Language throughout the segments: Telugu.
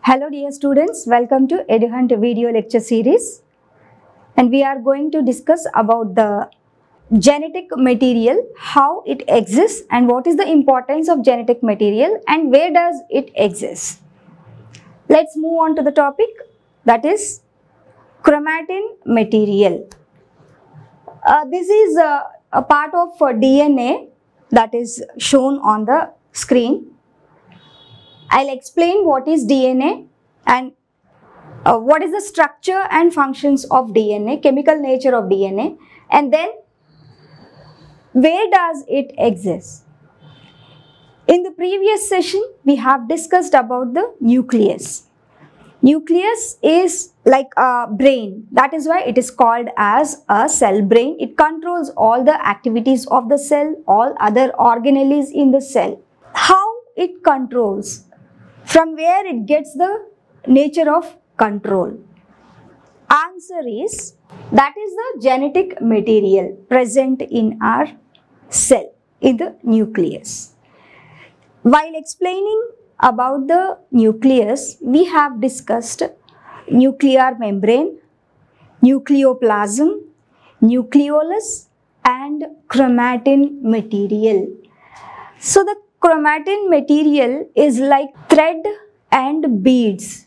Hello dear students, welcome to EduHunt video lecture series, and we are going to discuss about the genetic material, how it exists and what is the importance of genetic material and where does it exist. Let's move on to the topic, that is chromatin material. This is a part of DNA that is shown on the screen. I'll explain what is DNA and what is the structure and functions of DNA, chemical nature of DNA, and then where does it exist. In the previous session, we have discussed about the nucleus. Nucleus is like a brain. That is why it is called as a cell brain. It controls all the activities of the cell, all other organelles in the cell. How it controls? From where it gets the nature of control? Answer is, that is the genetic material present in our cell, in the nucleus. While explaining about the nucleus, we have discussed nuclear membrane, nucleoplasm, nucleolus and chromatin material. So the chromatin material is like thread and beads.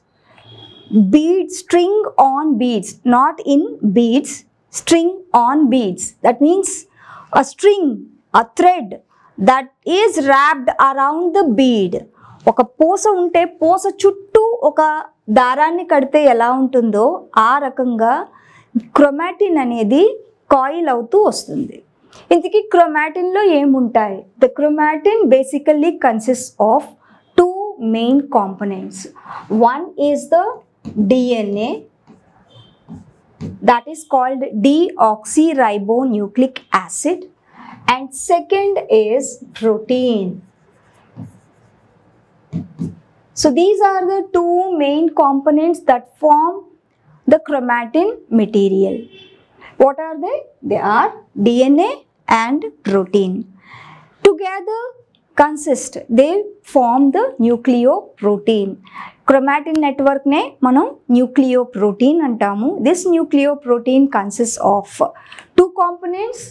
Beads, string on beads, not in beads, string on beads. That means a string, a thread that is wrapped around the bead. ఒక పూస ఉంటే పూస చుట్టూ ఒక దారాన్ని కడితే ఎలా ఉంటుందో ఆ రకంగా క్రోమాటిన్ అనేది కాయిల్ అవుతూ వస్తుంది. ఇంతకీ క్రోమాటిన్ లో ఏముంటాయి? The chromatin basically consist of two main components. One is the DNA, that is called deoxyribonucleic acid, and second is protein. So these are the two main components that form the chromatin material. What are they? They are DNA and protein. Together consist, they form the nucleoprotein. Chromatin network ne manam nucleoprotein antamu. This nucleoprotein consists of two components,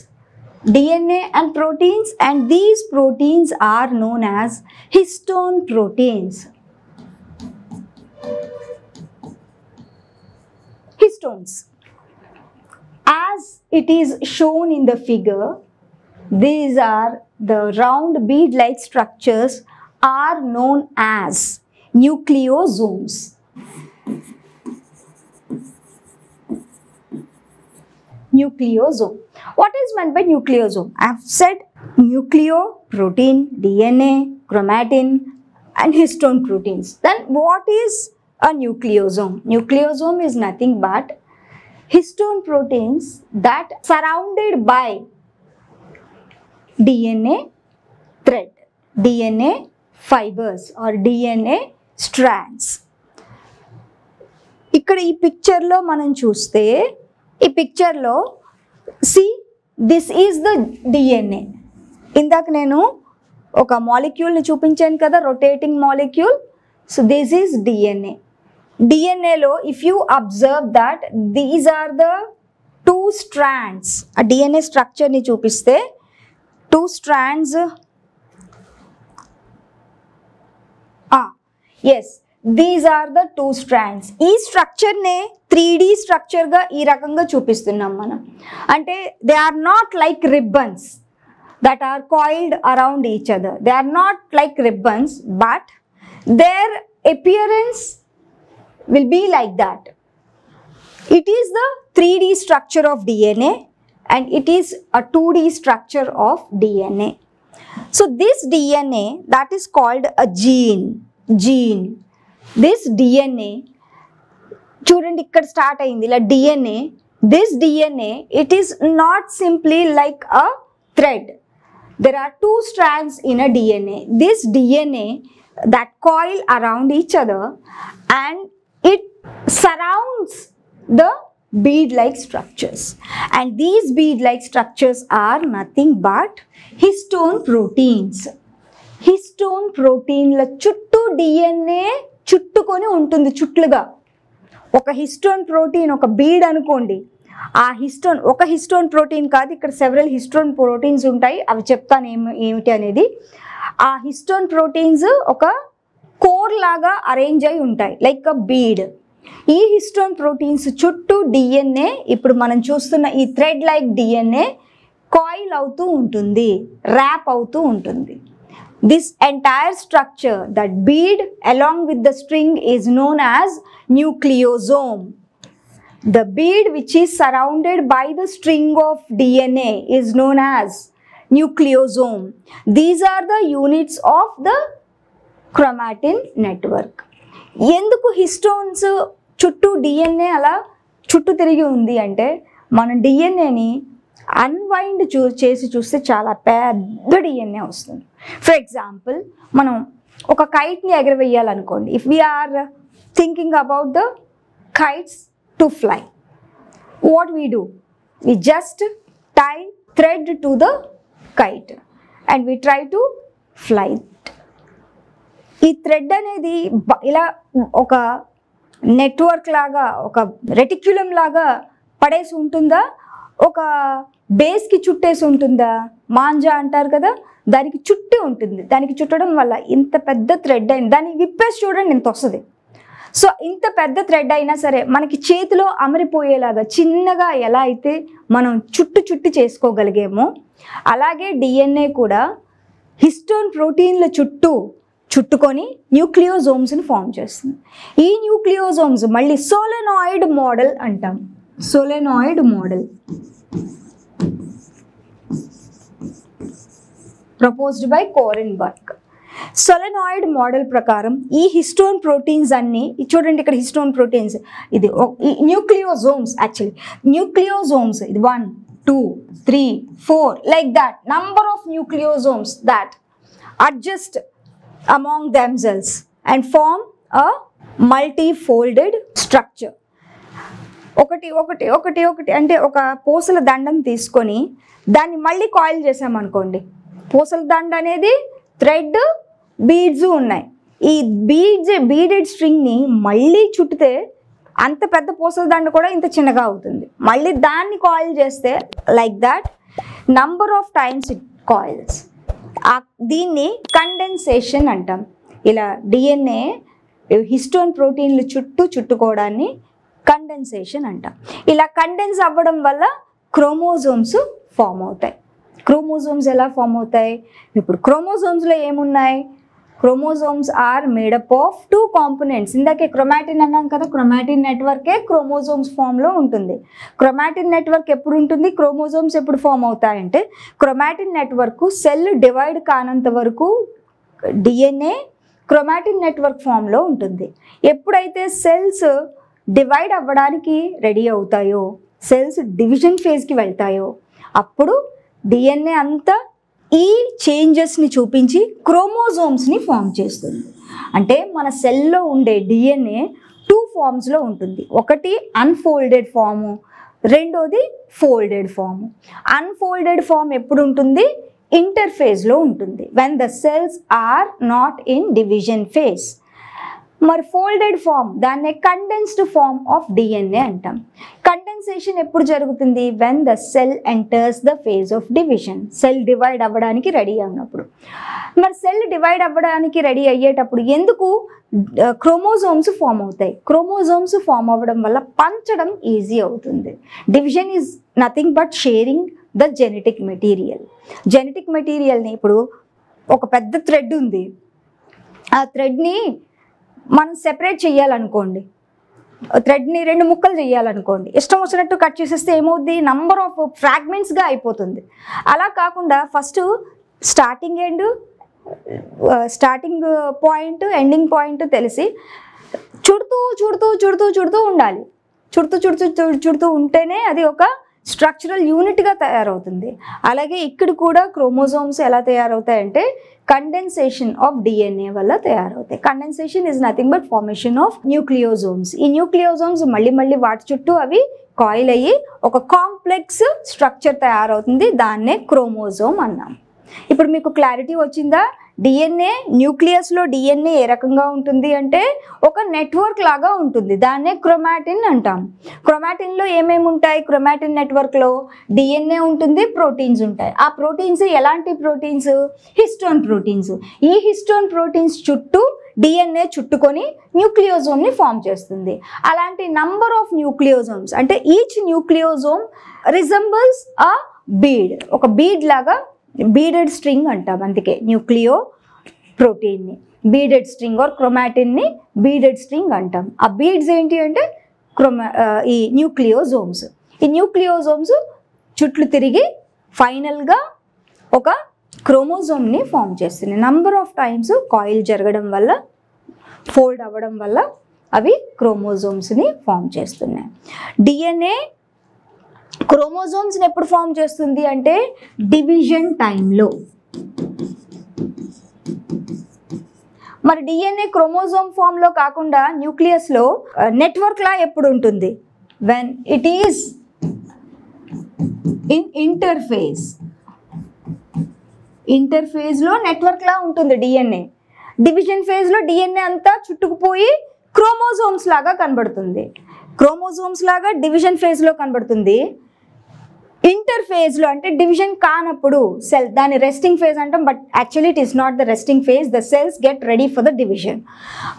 DNA and proteins, and these proteins are known as histone proteins. Histones. As it is shown in the figure, these are the round bead-like structures are known as nucleosomes. Nucleosome. What is meant by nucleosome? I have said nucleoprotein, DNA, chromatin and histone proteins. Then what is a nucleosome? Nucleosome is nothing but histone proteins that surrounded by DNA thread, DNA fibers or DNA strands. ఇక్కడ ఈ పిక్చర్లో మనం చూస్తే ఈ పిక్చర్లో దిస్ ఈజ్ ద DNA. ఇందాక నేను ఒక మాలిక్యూల్ని చూపించాను కదా, rotating molecule. So this is DNA. DNAలో if you observe that these are the two strands. ఆ DNA స్ట్రక్చర్ని చూపిస్తే two strands. Yes, these are the two strands. ఈ స్ట్రక్చర్ నే 3D స్ట్రక్చర్ గా ఈ రకంగా చూపిస్తున్నాం మనం. అంటే they are not like ribbons that are coiled around each other. They are not like ribbons, but their appearance will be like that. It is the 3D structure of DNA and it is a 2D structure of DNA. So this DNA, that is called a gene. This DNA, చూడండి ఇక్కడ స్టార్ట్ అయింది ఇలా DNA. This DNA, it is not simply like a thread. There are two strands in a DNA. This DNA that coil around each other and it surrounds the bead-like structures, and these bead-like structures are nothing but histone proteins. Histone protein la chuttu DNA చుట్టుకొని ఉంటుంది చుట్లుగా. ఒక హిస్టోన్ ప్రోటీన్, ఒక బీడ్ అనుకోండి, ఆ హిస్టోన్ ఒక హిస్టోన్ ప్రోటీన్ కాదు, ఇక్కడ సెవరల్ హిస్టోన్ ప్రోటీన్స్ ఉంటాయి, అవి చెప్తాను ఏమిటి అనేది. ఆ హిస్టోన్ ప్రోటీన్స్ ఒక కోర్ లాగా అరేంజ్ అయి ఉంటాయి లైక్ అ బీడ్. ఈ హిస్టోన్ ప్రోటీన్స్ చుట్టూ డిఎన్ఏ, ఇప్పుడు మనం చూస్తున్న ఈ థ్రెడ్ లైక్ డిఎన్ఏ కాయిల్ అవుతూ ఉంటుంది, ర్యాప్ అవుతూ ఉంటుంది. This entire structure, that bead along with the string, is known as nucleosome. The bead which is surrounded by the string of DNA is known as nucleosome. These are the units of the chromatin network. ఎందుకు హిస్టోన్స్ చుట్టూ డిఎన్ఏ అలా చుట్టూ తిరిగి ఉంది అంటే, మనం డిఎన్ఏని అన్వైండ్ చేసి చూస్తే చాలా పెద్ద డిఎన్ఏ వస్తుంది. ఫర్ ఎగ్జాంపుల్, మనం ఒక కైట్ని ఎగరవేయాలనుకోండి. If we are thinking about the kites to fly, what we do? We just tie thread to the kite and we try to fly. ఈ థ్రెడ్ అనేది ఇలా ఒక నెట్వర్క్ లాగా, ఒక రెటిక్యులం లాగా పడేసి ఉంటుందా, ఒక బేస్కి చుట్టేసి ఉంటుందా? మాంజా అంటారు కదా, దానికి చుట్టి ఉంటుంది. దానికి చుట్టడం వల్ల ఇంత పెద్ద థ్రెడ్ అయింది. దాన్ని విప్పేసి చూడండి ఇంత వస్తుంది. సో ఇంత పెద్ద థ్రెడ్ అయినా సరే మనకి చేతిలో అమరిపోయేలాగా చిన్నగా ఎలా అయితే మనం చుట్టు చేసుకోగలిగేమో, అలాగే డిఎన్ఏ కూడా హిస్టోన్ ప్రోటీన్ల చుట్టుకొని న్యూక్లియోజోమ్స్ని ఫామ్ చేస్తుంది. ఈ న్యూక్లియోజోమ్స్ మళ్ళీ సోలెనాయిడ్ మోడల్ అంటాం. సోలెనాయిడ్ మోడల్ ప్రపోజ్డ్ బై కోరెన్బర్గ్. సోలెనాయిడ్ మోడల్ ప్రకారం ఈ హిస్టోన్ ప్రోటీన్స్ అన్నీ చూడండి, ఇక్కడ హిస్టోన్ ప్రోటీన్స్, ఇది న్యూక్లియోజోమ్స్. యాక్చువల్లీ న్యూక్లియోజోమ్స్ ఇది 1, 2, 3, 4 like that, number of nucleosomes that adjust among themselves and form a multi-folded structure. ఒకటి అంటే ఒక పూసల దండం తీసుకొని దాన్ని మళ్ళీ కాయిల్ చేసామనుకోండి. పూసల దండ అనేది థ్రెడ్, బీడ్స్ ఉన్నాయి. ఈ బీడెడ్ స్ట్రింగ్ని మళ్ళీ చుట్టితే అంత పెద్ద పూసల దండ కూడా ఇంత చిన్నగా అవుతుంది. మళ్ళీ దాన్ని కాయిల్ చేస్తే like that number of times it coils. దీన్ని కండెన్సేషన్ అంటాం. ఇలా డిఎన్ఏ హిస్టోన్ ప్రోటీన్లు చుట్టుకోవడాన్ని కండెన్సేషన్ అంటాం. ఇలా కండెన్స్ అవ్వడం వల్ల క్రోమోజోమ్స్ ఫామ్ అవుతాయి. క్రోమోజోమ్స్ ఎలా ఫామ్ అవుతాయి? ఇప్పుడు క్రోమోజోమ్స్లో ఏమున్నాయి? Chromosomes are made up of 2 components. ఇందాకే క్రోమాటిన్ అన్నాం కదా, క్రోమాటిన్ నెట్వర్కే క్రోమోజోమ్స్ ఫామ్లో ఉంటుంది. క్రోమాటిన్ నెట్వర్క్ ఎప్పుడు ఉంటుంది, క్రోమోజోమ్స్ ఎప్పుడు ఫామ్ అవుతాయంటే, క్రోమాటిన్ నెట్వర్క్ సెల్ డివైడ్ కానంత వరకు డిఎన్ఏ క్రోమాటిన్ నెట్వర్క్ ఫామ్లో ఉంటుంది. ఎప్పుడైతే సెల్స్ డివైడ్ అవ్వడానికి రెడీ అవుతాయో, సెల్స్ డివిజన్ ఫేజ్కి వెళ్తాయో, అప్పుడు డిఎన్ఏ అంతా ఈ చేంజెస్ని చూపించి క్రోమోజోమ్స్ని ఫామ్ చేస్తుంది. అంటే మన సెల్లో ఉండే డిఎన్ఏ 2 ఫామ్స్లో ఉంటుంది. ఒకటి అన్ఫోల్డెడ్ ఫాము, రెండోది ఫోల్డెడ్ ఫాము. అన్ఫోల్డెడ్ ఫామ్ ఎప్పుడు ఉంటుంది? ఇంటర్ఫేజ్లో ఉంటుంది, when the cells are not in division phase. మరి ఫోల్డెడ్ ఫామ్, దాన్నే కండెన్స్డ్ ఫామ్ ఆఫ్ డిఎన్ఏ అంటాం. కండెన్సేషన్ ఎప్పుడు జరుగుతుంది? When the cell enters the phase of division. Cell divide అవ్వడానికి రెడీ అయినప్పుడు. మరి సెల్ డివైడ్ అవ్వడానికి రెడీ అయ్యేటప్పుడు ఎందుకు క్రోమోజోమ్స్ ఫామ్ అవుతాయి? క్రోమోజోమ్స్ ఫామ్ అవ్వడం వల్ల పంచడం ఈజీ అవుతుంది. Division is nothing but sharing the genetic material. Genetic మెటీరియల్ని ఇప్పుడు ఒక పెద్ద థ్రెడ్ ఉంది, ఆ థ్రెడ్ని మనం సెపరేట్ చేయాలనుకోండి, థ్రెడ్ని 2 ముక్కలు చేయాలనుకోండి, ఇష్టం వచ్చినట్టు కట్ చేసేస్తే ఏమవుద్ది? నంబర్ ఆఫ్ ఫ్రాగ్మెంట్స్గా అయిపోతుంది. అలా కాకుండా first starting point, ending point తెలిసి చుడుతూ ఉండాలి. చుడుతూ ఉంటేనే అది ఒక స్ట్రక్చరల్ యూనిట్గా తయారవుతుంది. అలాగే ఇక్కడ కూడా క్రోమోజోమ్స్ ఎలా తయారవుతాయంటే కండెన్సేషన్ ఆఫ్ డిఎన్ఏ వల్ల తయారవుతాయి. Condensation is nothing but formation of nucleosomes. ఈ న్యూక్లియోజోమ్స్ మళ్ళీ వాటి చుట్టూ అవి కాయిల్ అయ్యి ఒక కాంప్లెక్స్ స్ట్రక్చర్ తయారవుతుంది. దాన్నే క్రోమోజోమ్ అన్నాం. ఇప్పుడు మీకు క్లారిటీ వచ్చిందా? డిఎన్ఏ న్యూక్లియస్లో డిఎన్ఏ ఏ రకంగా ఉంటుంది అంటే ఒక నెట్వర్క్ లాగా ఉంటుంది. దాన్నే క్రోమాటిన్ అంటాం. క్రోమాటిన్లో ఏమేమి ఉంటాయి? క్రోమాటిన్ నెట్వర్క్లో డిఎన్ఏ ఉంటుంది, ప్రోటీన్స్ ఉంటాయి. ఆ ప్రోటీన్స్ ఎలాంటి ప్రోటీన్స్? Histone proteins. ఈ హిస్టోన్ ప్రోటీన్స్ చుట్టూ డిఎన్ఏ చుట్టుకొని న్యూక్లియోజోమ్ని ఫామ్ చేస్తుంది. అలాంటి నంబర్ ఆఫ్ న్యూక్లియోజోమ్స్ అంటే each nucleosome resembles a bead. ఒక బీడ్ లాగా బీడెడ్ స్ట్రింగ్ అంటాం. అందుకే న్యూక్లియో ప్రోటీన్ని బీడెడ్ స్ట్రింగ్ ఆర్ క్రోమాటిన్ని బీడెడ్ స్ట్రింగ్ అంటాం. ఆ బీడ్స్ ఏంటి అంటే ఈ న్యూక్లియోజోమ్స్. ఈ న్యూక్లియోజోమ్స్ చుట్లు తిరిగి ఫైనల్గా ఒక క్రోమోజోమ్ని ఫామ్ చేస్తుంది. నంబర్ ఆఫ్ టైమ్స్ కాయిల్ జరగడం వల్ల, ఫోల్డ్ అవ్వడం వల్ల అవి క్రోమోజోమ్స్ని ఫామ్ చేస్తున్నాయి. డిఎన్ఏ క్రోమోజోమ్స్ని ఎప్పుడు ఫామ్ చేస్తుంది అంటే డివిజన్ టైంలో. మరి డిఎన్ఏ క్రోమోజోమ్ ఫామ్లో కాకుండా న్యూక్లియస్లో నెట్వర్క్లా ఎప్పుడు ఉంటుంది? When it is in interphase. ఇంటర్ఫేజ్లో నెట్వర్క్లా ఉంటుంది డిఎన్ఏ. డివిజన్ ఫేజ్లో డిఎన్ఏ అంతా చుట్టుకుపోయి క్రోమోజోమ్స్ లాగా కనబడుతుంది. క్రోమోజోమ్స్ లాగా డివిజన్ ఫేజ్లో కనబడుతుంది. ఇంటర్ఫేజ్లో అంటే డివిజన్ కానప్పుడు సెల్, దాని రెస్టింగ్ ఫేజ్ అంటాం. But actually it is not the resting phase. The cells get ready for the division.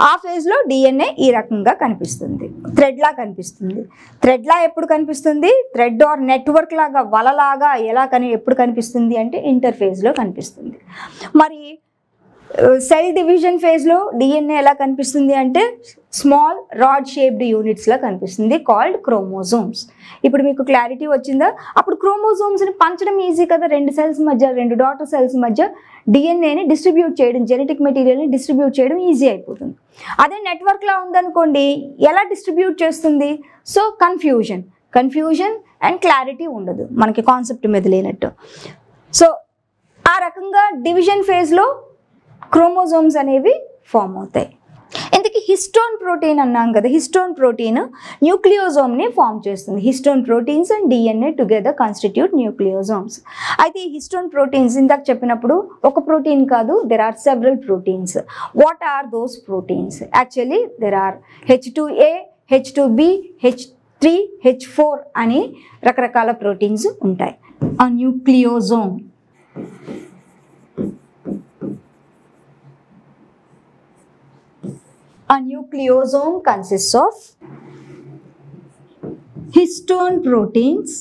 ఆ ఫేజ్లో డిఎన్ఏ ఈ రకంగా కనిపిస్తుంది, థ్రెడ్లా కనిపిస్తుంది. థ్రెడ్లా ఎప్పుడు కనిపిస్తుంది? థ్రెడ్ ఆర్ నెట్వర్క్ లాగా, వలలాగా ఎప్పుడు కనిపిస్తుంది అంటే ఇంటర్ఫేజ్లో కనిపిస్తుంది. మరి సెల్ డివిజన్ ఫేజ్లో డిఎన్ఏ ఎలా కనిపిస్తుంది అంటే స్మాల్ రాడ్ షేప్డ్ యూనిట్స్లా కనిపిస్తుంది, కాల్డ్ క్రోమోజోమ్స్. ఇప్పుడు మీకు క్లారిటీ వచ్చిందా? అప్పుడు క్రోమోజోమ్స్ని పంచడం ఈజీ కదా. రెండు సెల్స్ మధ్య, రెండు డాటర్ సెల్స్ మధ్య డిఎన్ఏని డిస్ట్రిబ్యూట్ చేయడం, జెనెటిక్ మెటీరియల్ని డిస్ట్రిబ్యూట్ చేయడం ఈజీ అయిపోతుంది. అదే నెట్వర్క్లా ఉందనుకోండి, ఎలా డిస్ట్రిబ్యూట్ చేస్తుంది? సో కన్ఫ్యూజన్ అండ్ క్లారిటీ ఉండదు, మనకి కాన్సెప్ట్ మీద లేనట్టు. సో ఆ రకంగా డివిజన్ ఫేజ్లో క్రోమోజోమ్స్ అనేవి ఫామ్ అవుతాయి. ఇంతకీ హిస్టోన్ ప్రోటీన్ అన్నాం కదా, హిస్టోన్ ప్రోటీన్ న్యూక్లియోజోమ్ని ఫామ్ చేస్తుంది. Histone proteins and DNA together constitute nucleosomes. అయితే ఈ హిస్టోన్ ప్రోటీన్స్ ఇందాక చెప్పినప్పుడు ఒక ప్రోటీన్ కాదు, there are several proteins. What are those proteins? Actually there are H2A, H2B, H3, H4 అని రకరకాల ప్రోటీన్స్ ఉంటాయి. ఆ nucleosome A nucleosome consists of histone proteins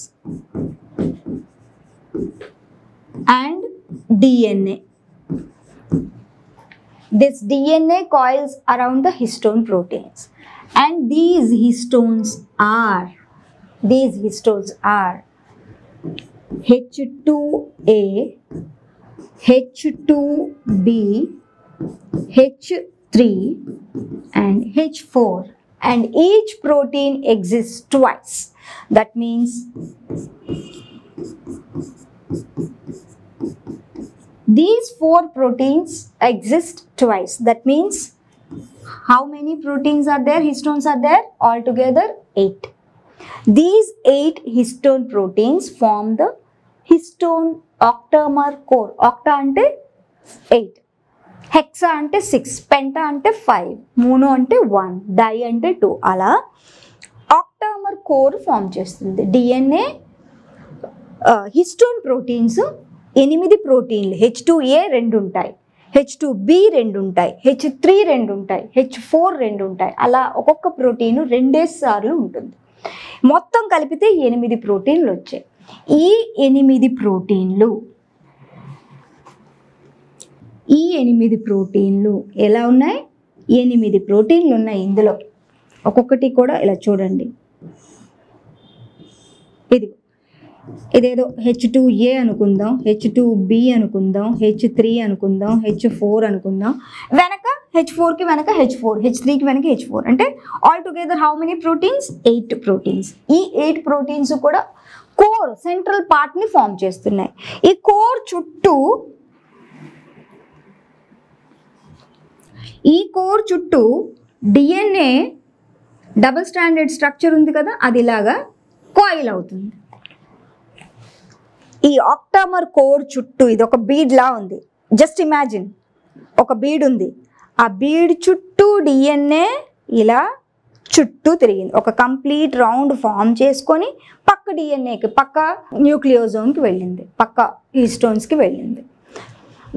and DNA. This DNA coils around the histone proteins, and these histones are H2A, H2B, H3 and H4, and each protein exists twice. That means these 4 proteins exist twice. That means how many proteins are there? Histones are there altogether 8. These 8 histone proteins form the histone octamer core. Octa ante 8, hexa అంటే 6, పెంటా అంటే 5, మోనో అంటే 1, డై అంటే 2. అలా ఆక్టామర్ కోర్ ఫామ్ చేస్తుంది. డిఎన్ఏ హిస్టోన్ ప్రోటీన్స్ 8 ప్రోటీన్లు. H2A 2 ఉంటాయి, H2B 2 ఉంటాయి, H3 2 ఉంటాయి, H4 2 ఉంటాయి. అలా ఒక్కొక్క ప్రోటీన్ 2 సార్లు ఉంటుంది. మొత్తం కలిపితే 8 ప్రోటీన్లు వచ్చాయి. ఈ 8 ప్రోటీన్లు ఎలా ఉన్నాయి? 8 ప్రోటీన్లు ఉన్నాయి ఇందులో. ఒక్కొక్కటి కూడా ఇలా చూడండి. ఇదేదో H2A అనుకుందాం, H2B అనుకుందాం, H3 అనుకుందాం, H4 అనుకుందాం. వెనక H4కి వెనక H4, H3కి వెనక H4. అంటే all together how many proteins? 8 proteins. ఈ 8 ప్రోటీన్స్ కూడా కోర్, సెంట్రల్ పార్ట్ని ఫామ్ చేస్తున్నాయి. ఈ కోర్ చుట్టూ డిఎన్ఏ డబుల్ స్టాండర్డ్ స్ట్రక్చర్ ఉంది కదా, అది ఇలాగా కాయిల్ అవుతుంది. ఈ ఆక్టామర్ కోర్ చుట్టూ ఇది ఒక బీడ్ లా ఉంది. జస్ట్ ఇమాజిన్, ఒక బీడ్ ఉంది, ఆ బీడ్ చుట్టూ DNA ఇలా చుట్టూ తిరిగింది, ఒక కంప్లీట్ రౌండ్ ఫామ్ చేసుకొని పక్క DNAకి పక్క న్యూక్లియోజోమ్కి వెళ్ళింది, పక్క హిస్టోన్స్కి వెళ్ళింది.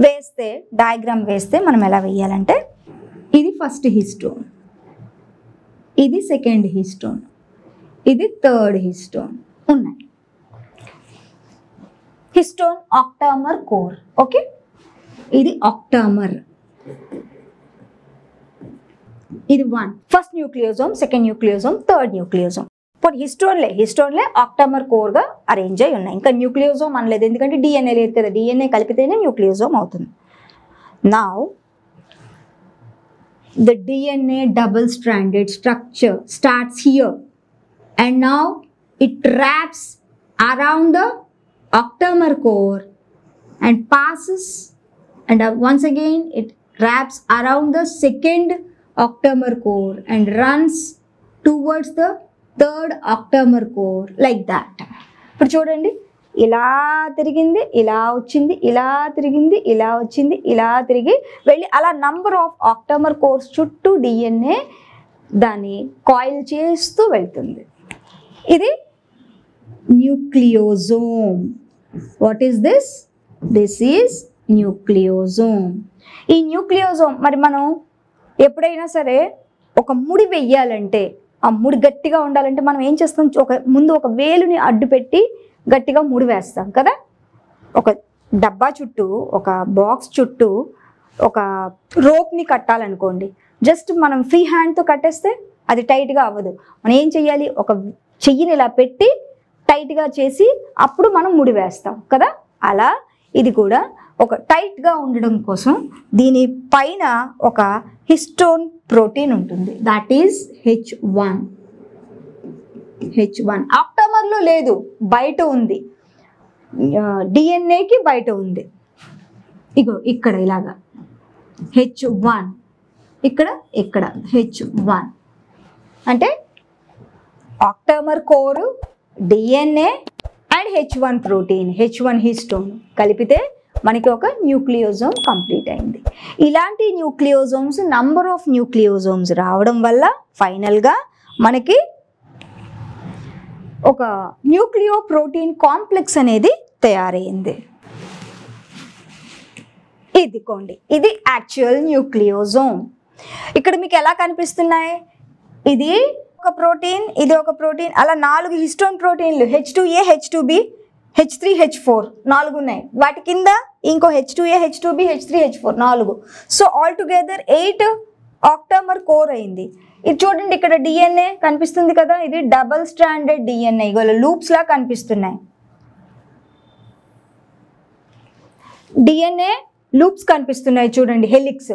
వేస్తే డయాగ్రామ్ వేస్తే మనం ఎలా వేయాలంటే ఇది ఫస్ట్ హిస్టోన్, ఇది సెకండ్ హిస్టోన్, ఇది థర్డ్ హిస్టోన్ ఉన్నాయి. Histone octamer core. ఓకే, ఇది ఆక్టామర్, ఇది 1 first nucleosome, second nucleosome, third nucleosome. ఇప్పుడు హిస్టోన్లే ఆక్టామర్ కోర్గా అరేంజ్ అయి ఉన్నాయి. ఇంకా న్యూక్లియోజోమ్ అనలేదు, ఎందుకంటే DNA లేదు కదా, DNA కలిపితేనే న్యూక్లియోజోమ్ అవుతుంది. Now the DNA double stranded structure starts here, and now it wraps around the octamer core and passes, and once again it wraps around the second octamer core and runs towards the third octamer core, like that. ఇప్పుడు చూడండి, ఇలా తిరిగింది, ఇలా వచ్చింది, ఇలా తిరిగింది, ఇలా వచ్చింది, ఇలా తిరిగి వెళ్ళి అలా నంబర్ ఆఫ్ ఆక్టామర్ కోర్స్ చుట్టూ DNA దాన్ని కాయిల్ చేస్తూ వెళ్తుంది. ఇది nucleosome. What is this? This is nucleosome. ఈ న్యూక్లియోజోమ్ మరి మనం ఎప్పుడైనా సరే ఒక ముడి వెయ్యాలంటే, ఆ ముడి గట్టిగా ఉండాలంటే మనం ఏం చేస్తాం, ముందు ఒక వేలుని అడ్డు పెట్టి గట్టిగా ముడి వేస్తాం కదా. ఒక డబ్బా చుట్టూ, ఒక బాక్స్ చుట్టూ ఒక రోప్ని కట్టాలనుకోండి, జస్ట్ మనం ఫ్రీ హ్యాండ్తో కట్టేస్తే అది టైట్గా అవ్వదు. మనం ఏం చెయ్యాలి, ఒక చెయ్యిని ఇలా పెట్టి టైట్గా చేసి అప్పుడు మనం ముడి వేస్తాం కదా. అలా ఇది కూడా ఒక టైట్గా ఉండడం కోసం దీని పైన ఒక హిస్టోన్ ప్రోటీన్ ఉంటుంది, దట్ ఈజ్ H1. ఆక్టామర్లో లేదు, బయట ఉంది, DNAకి బయట ఉంది. ఇగో ఇక్కడ ఇలాగా H1, ఇక్కడ H1 అంటే ఆక్టామర్ కోరు, DNA and H1 protein, H1 histone కలిపితే మనకి ఒక న్యూక్లియోజోమ్ కంప్లీట్ అయింది. ఇలాంటి న్యూక్లియోజోమ్స్, నంబర్ ఆఫ్ న్యూక్లియోజోమ్స్ రావడం వల్ల ఫైనల్గా మనకి ఒక న్యూక్లియో ప్రోటీన్ కాంప్లెక్స్ అనేది తయారైంది. ఇదిగోండి, ఇది యాక్చువల్ న్యూక్లియోజోమ్. ఇక్కడ మీకు ఎలా కనిపిస్తున్నాయి, ఇది ఒక ప్రోటీన్, ఇది ఒక ప్రోటీన్, అలా 4 హిస్టోన్ ప్రోటీన్లు H2A, H2B, H3, H4 4 ఉన్నాయి. వాటి కింద ఇంకో H2A, H2B, H3, H4 4. So all together 8 octamer core అయింది. ఇది చూడండి, ఇక్కడ DNA కనిపిస్తుంది కదా, ఇది డబుల్ స్ట్రాండెడ్ DNA, ఇవాళ లూప్స్ లా కనిపిస్తున్నాయి. DNA లూప్స్ కనిపిస్తున్నాయి చూడండి, హెలిక్స్.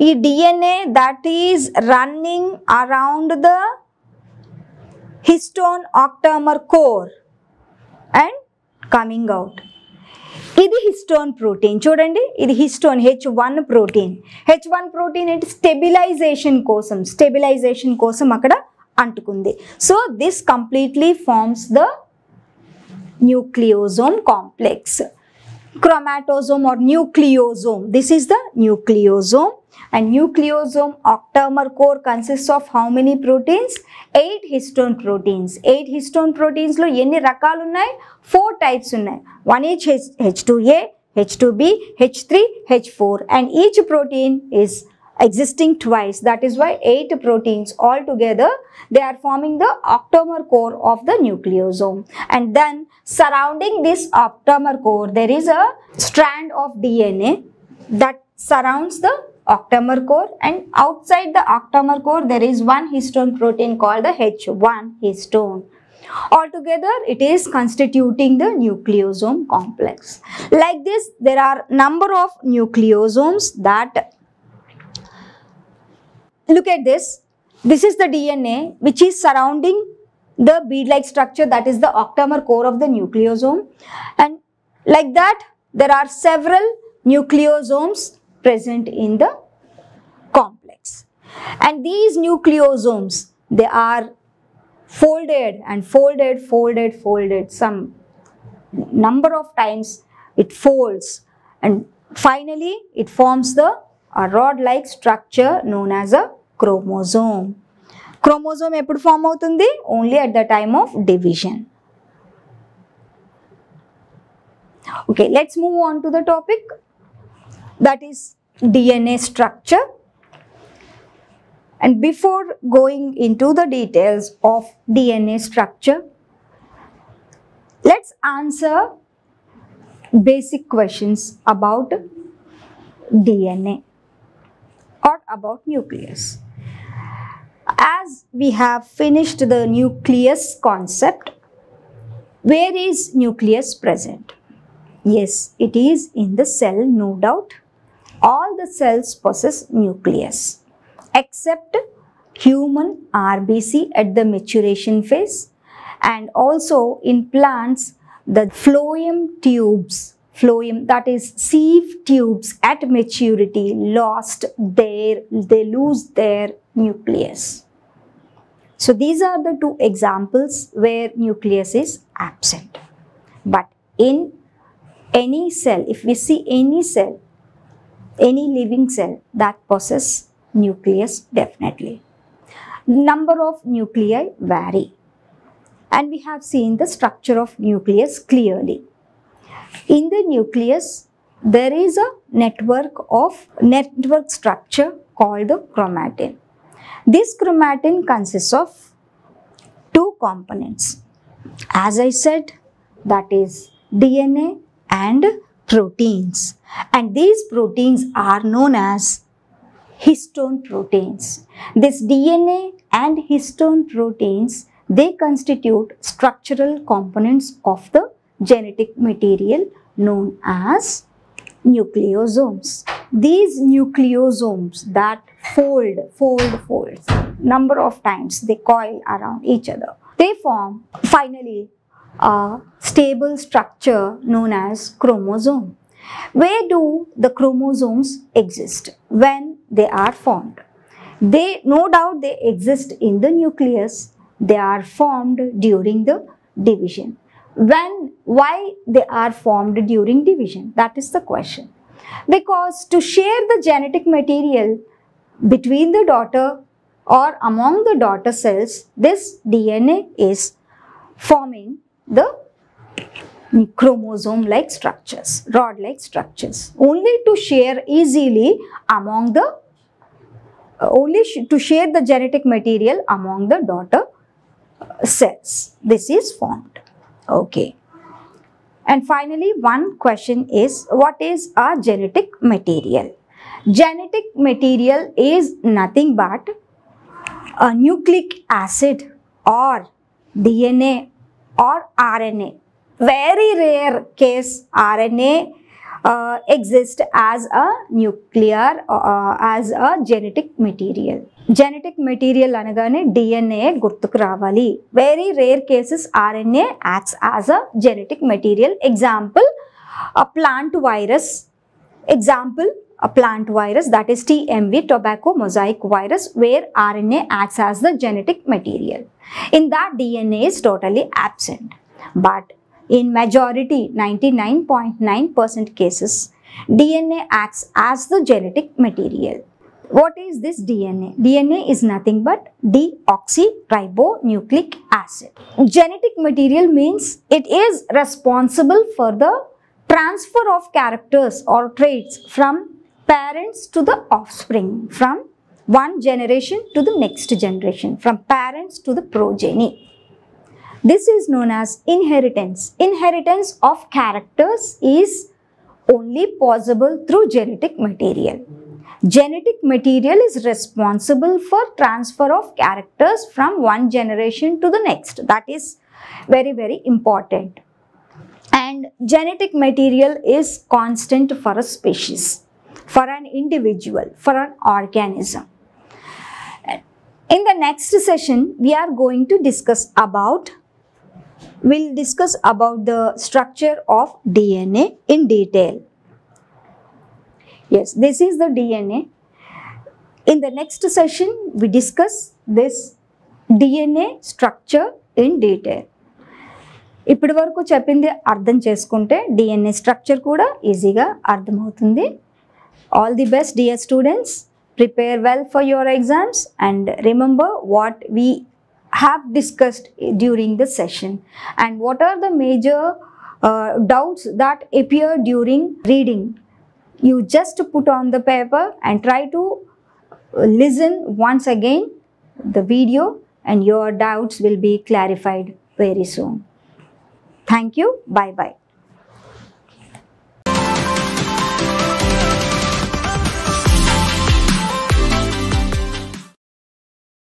ఈ DNA that is running around the histone octamer core and coming out. ఇది హిస్టోన్ ప్రోటీన్ చూడండి, ఇది histone H1 protein. H1 protein ఏంటి, స్టెబిలైజేషన్ కోసం అక్కడ అంటుకుంది. So this completely forms the nucleosome complex. Chromatosome or nucleosome. This is the nucleosome, and nucleosome octamer core consists of how many proteins? 8 histone proteins. 8 histone proteins lo enni rakalu unnai? 4 types unnai. One is H2A, H2B, H3, H4, and each protein is existing twice. That is why 8 proteins all together, they are forming the octamer core of the nucleosome. And then surrounding this octamer core, there is a strand of DNA that surrounds the octamer core, and outside the octamer core there is one histone protein called the H1 histone. Altogether it is constituting the nucleosome complex. Like this, there are number of nucleosomes that, look at this. This is the DNA which is surrounding the bead-like structure, that is the octamer core of the nucleosome, and like that there are several nucleosomes present in the complex. And these nucleosomes, they are folded and folded, some number of times it folds, and finally it forms the a rod-like structure known as a chromosome. Chromosome ఎప్పుడు ఫామ్ అవుతుంది? Only at the time of division. Okay, let's move on to the topic, that is DNA structure. And before going into the details of DNA structure, let's answer basic questions about DNA or about nucleus. As we have finished the nucleus concept, where is nucleus present? Yes, it is in the cell, no doubt. All the cells possess nucleus except human RBC at the maturation phase, and also in plants the phloem tubes, that is sieve tubes at maturity they lose their nucleus. So these are the two examples where nucleus is absent. But in any cell, if we see any cell, any living cell that possesses nucleus, definitely. Number of nuclei vary, and we have seen the structure of nucleus clearly. In the nucleus, there is a network structure called the chromatin. This chromatin consists of two components. As I said, that is DNA and proteins, and these proteins are known as histone proteins. This DNA and histone proteins, they constitute structural components of the genetic material known as nucleosomes. These nucleosomes that fold number of times, they coil around each other. They form finally a stable structure known as chromosome. Where do the chromosomes exist when they are formed? No doubt they exist in the nucleus. They are formed during the division. Why they are formed during division? That is the question. Because to share the genetic material between the daughter or among the daughter cells, this DNA is forming the chromosome-like structures, rod-like structures, only to share easily among the, to share the genetic material among the daughter cells. This is formed. Okay. And finally, one question is, what is a genetic material? Genetic material is nothing but a nucleic acid or DNA or RNA. Very rare case RNA exists as a as a genetic material. Genetic material anagane DNA gurtuku ravali. Very rare cases RNA acts as a genetic material. Example, a plant virus. A plant virus, that is TMV, tobacco mosaic virus, where RNA acts as the genetic material. In that, DNA is totally absent. But in majority, 99.9% cases, DNA acts as the genetic material. What is this DNA? DNA is nothing but deoxyribonucleic acid. Genetic material means it is responsible for the transfer of characters or traits from parents to the offspring, from one generation to the next generation, from parents to the progeny. This is known as inheritance. Inheritance of characters is only possible through genetic material. Genetic material is responsible for transfer of characters from one generation to the next. That is very, very important. And genetic material is constant for a species, for an individual, for an organism. In the next session, we are going to discuss about the structure of DNA in detail. Yes, this is the DNA. In the next session, we discuss this DNA structure in detail. ఇప్పటి వరకు చెప్పింది అర్థం చేసుకుంటే DNA స్ట్రక్చర్ కూడా ఈజీగా అర్థమవుతుంది. All the best, dear students. Prepare well for your exams and remember what we have discussed during the session and what are the major doubts that appear during reading. You just put on the paper and try to listen once again the video and your doubts will be clarified very soon. Thank you. Bye-bye.